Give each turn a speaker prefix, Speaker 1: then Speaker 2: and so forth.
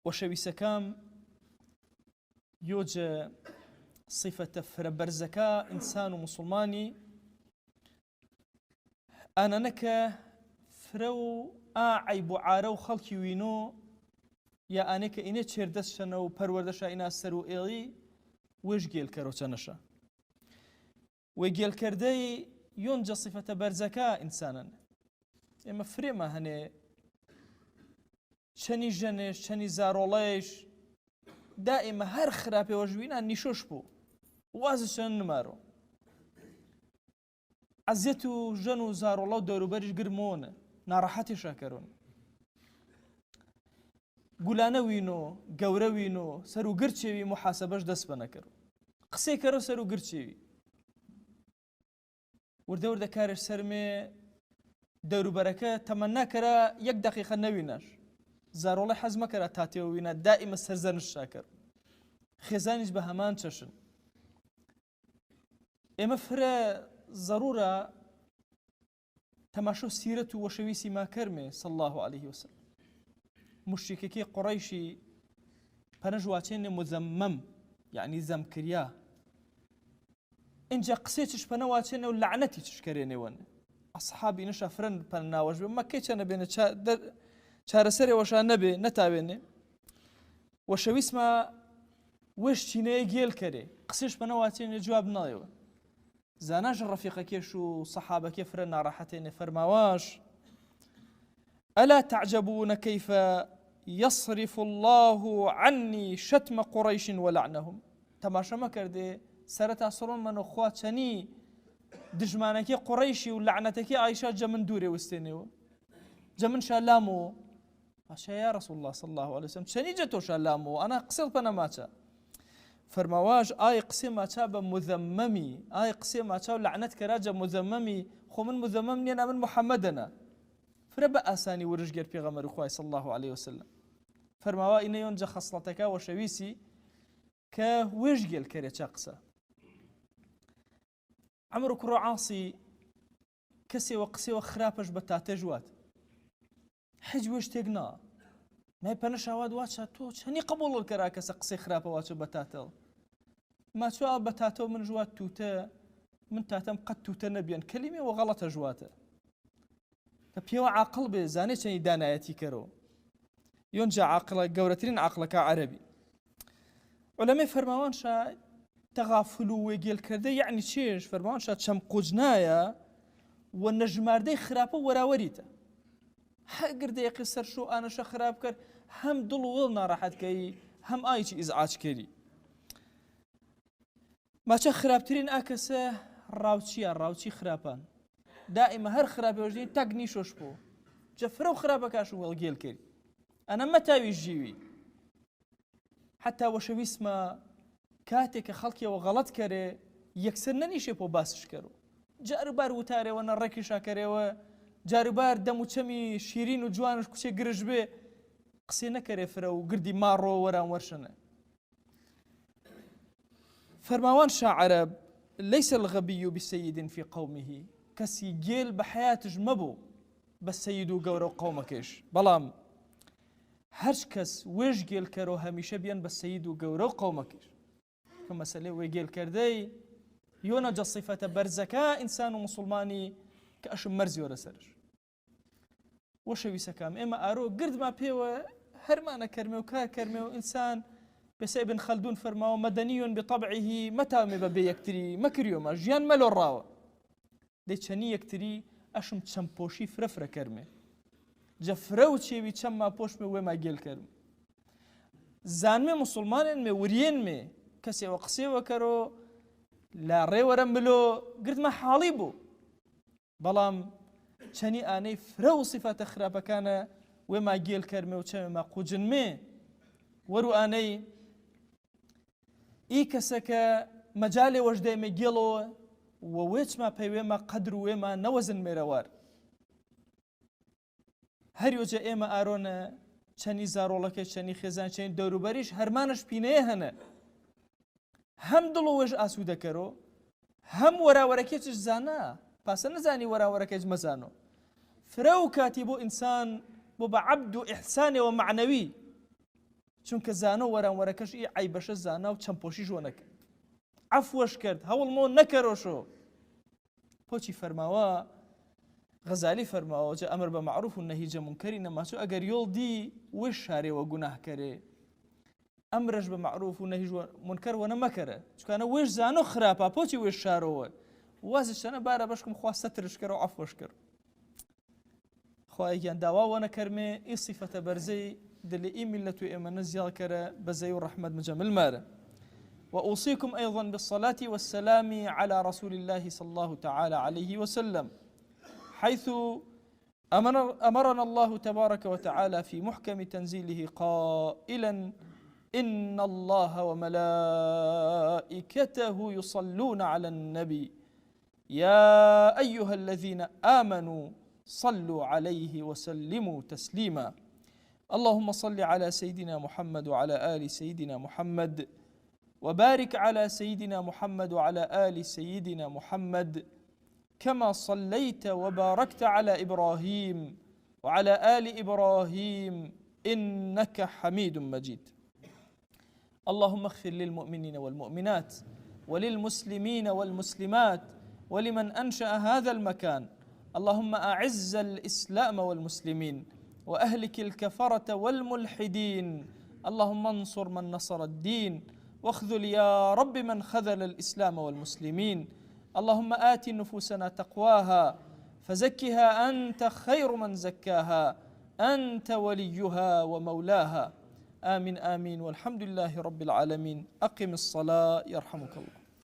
Speaker 1: وەشەویستەکەم یۆجە صفەتە فرەبەرزەکە ئینسان و مسلمانی ئانەنەکە فرە و عیب و عارە و خەڵکی وینۆ یا ئانێکە ئینێ چێردەستشەنە و پەروەردەشە ئینا سەر و ئێڵی وێژ گێلکەرەوە چەنەشە وێ گێلکردەی یۆنجە صفەتە بەرزەکە ئینسانن ئێمە فرێمە هەنێ چەنی ژەنێش چەنی زارۆڵەیش دائما هەر خراپێوە ژوینان نیشۆش بوو وازشان نمارۆ عەزیەت و ژەن و زارۆڵە و دەوروبەریش گرمۆنە ناڕەحەتی شاکەرۆن گولانە وینۆ گەورە وینۆ سەر و گرچێوی محاسەبەش دەست بە نەکەڕ قسەی کەرە سەر و گرچێوی وردە وردە کارش سەرمێ دەوروبەرەکە تەمەنا کەرە یەک دەقیقە نەوینەش زارۆڵی حەز مەکەرە تاتێوە وینە دائیمە سەرزەنش شاکەر خێزانیش بە هەمان چەشن ئێمە فرە ضرورە تەماشۆ سیرەت و وەشەویستی ماکەرمێ صلی الله عليه وسلم مشرکەکەی قوڕەیشی پەنەژ واچێنێ مزەممەم یعنی زەمکریا اینجا قسێکیش پەنە واچێنێ و لعنەتی چشکەرێنێوەن ئەسحابی نەشە فرەن پەنە ناوەش بێ مەکەی چە نەبێنە چارەسەرێوەشان نەبێ نەتاوێنێ وەشەویستمە وەشتینەیە گێل کەرێ قسێش پەنە واچێنێ جواب ناڵێوە زاناژ ڕەفیقەکێش و سەحابەکێ فرە ناڕەحەتێنێ فەرماواش ألا تعجبون كيف يصرف الله عني شتم قريش ولعنهم تماشا ما كردي سرتا سرون من أخوات شني دجمانك قريشي ولعنتك عائشة جمن دوري وستينيو جمن شالامو ماشا يا رسول الله صلى الله عليه وسلم شني جتو شالامو أنا قصيت بنا ماتا فرمواج آي قسي ماتا بمذممي آي قسي ماتا لعنتك راجا مذممي خو من مذممني أنا من محمدنا فربا أساني ورججر في غمر أخوي صلى الله عليه وسلم فرموا إن ينجى خصلتك وشويسي كوججل كري شقصة عمرو كرو عاصي كسي وقسي وخرابش بتاتجوات حج وش تجنا ما يبنش عواد واتش تو شني قبول الكراكس قسي خرابة واتش بتاتل ما شو بتاتو من جوات توتا من تاتم قد توتا نبيا كلمة وغلط جواته بيوا عاقل بزاني شني دانايتي كرو ينجا عاقل جورتين عقلك عربي علماء فرموان شا تغافلوا ويجيل كردي يعني شيش فرموان شا تشم قجنايا والنجماردي خرابه وراوريته حقر دي قصر شو انا شا خراب كر هم دل ولنا راحت كي هم ايش ازعاج كري ما شا خرابترين اكسه راوتشي خرابان دائما هر خرابه وجدين تاقني شوش بو جفرو خرابه كاشو والجيل كري انا متى يجيوي حتى وشويس ما كاتك خلقي وغلط كري يكسرنني شي بو باسش كرو جاربار وتاري وانا ركي شاكري و جاربار دمو تشمي شيرين وجوانش كوشي قرج بي قسينا كري فرو قردي مارو ورا ورشنا فرماوان شاعر ليس الغبي بسيد في قومه كسي جيل بحياتش مبو بس سيدو قورو قومكش بلام هرش كس ويش جيل كرو هميشه بيان بس سيدو قورو قومكش كما سلي ويجيل كردي يونا جا صفة برزكا إنسان مسلماني كأش مرزي ورا سرش وشوي سكام إما أرو قرد ما بيوا هرمانا كرمي وكا كرمي وإنسان بس ابن خلدون فرماو مدني بطبعه متى مبابي يكتري مكريو ما جيان ملو الراوة دي چني يكتري أشم چمپوشي فرفرة كرمي جفرو چيوي چم ما پوش مي وما جيل كرمي زانمي مسلمان مي ورين مي كسي وقسي وكرو لا ري ورملو قرد ما حاليبو بلام چني آني فرو صفات خرابة كان وما جيل كرمي وچم ما قوجن مي ورو آني إيكسك مجالي وجدي مجيلو وويش ما بيوي ما قدر وما نوزن ميروار هر يوجا إيما آرونا چني زارولك چني خزان چني دوروبريش هرمانش بينيه هنه هم دلو وش آسوده کرو هم وراوركيش زانا بس نزاني وراوركيش مزانو فرو كاتبو إنسان بو بعبد إحساني ومعنوي چونکە زانە وەرانوەرەکەش ئی عیبەشە زانا و چەمپۆشی ژۆ نەکرد عەفوەش کرد هەوڵمۆ نەکەرۆشۆ بۆچی فەرماوە غەزالی فەرماوە جا ئەمر بە معروف و نەهی جە منکەری نەماچۆ ئەگەر یۆڵ دی وێش شارێوە گوناهکەرێ ئەمرش بە معروف و نەهی منکەر وە نەمەکەرە چکانە وێش زانۆ خراپە بۆچی وێش شارەوە وازش شەنە بارە بەشکم خوا سەترش کرد و عەفوەش کرد خواهیان داوا وەنەکەرمێ ئی صیفەتە بەرزەی دلي ملة إيمان زيال كرا بزي الرحمة مجمل مارا وأوصيكم أيضا بالصلاة والسلام على رسول الله صلى الله تعالى عليه وسلم حيث أمرنا الله تبارك وتعالى في محكم تنزيله قائلا إن الله وملائكته يصلون على النبي يا أيها الذين آمنوا صلوا عليه وسلموا تسليما اللهم صل على سيدنا محمد وعلى آل سيدنا محمد وبارك على سيدنا محمد وعلى آل سيدنا محمد كما صليت وباركت على إبراهيم وعلى آل إبراهيم إنك حميد مجيد اللهم اغفر للمؤمنين والمؤمنات وللمسلمين والمسلمات ولمن أنشأ هذا المكان اللهم أعز الإسلام والمسلمين وأهلك الكفرة والملحدين اللهم انصر من نصر الدين واخذل يا رب من خذل الإسلام والمسلمين اللهم آت نفوسنا تقواها فزكها أنت خير من زكاها أنت وليها ومولاها آمين آمين والحمد لله رب العالمين أقم الصلاة يرحمك الله.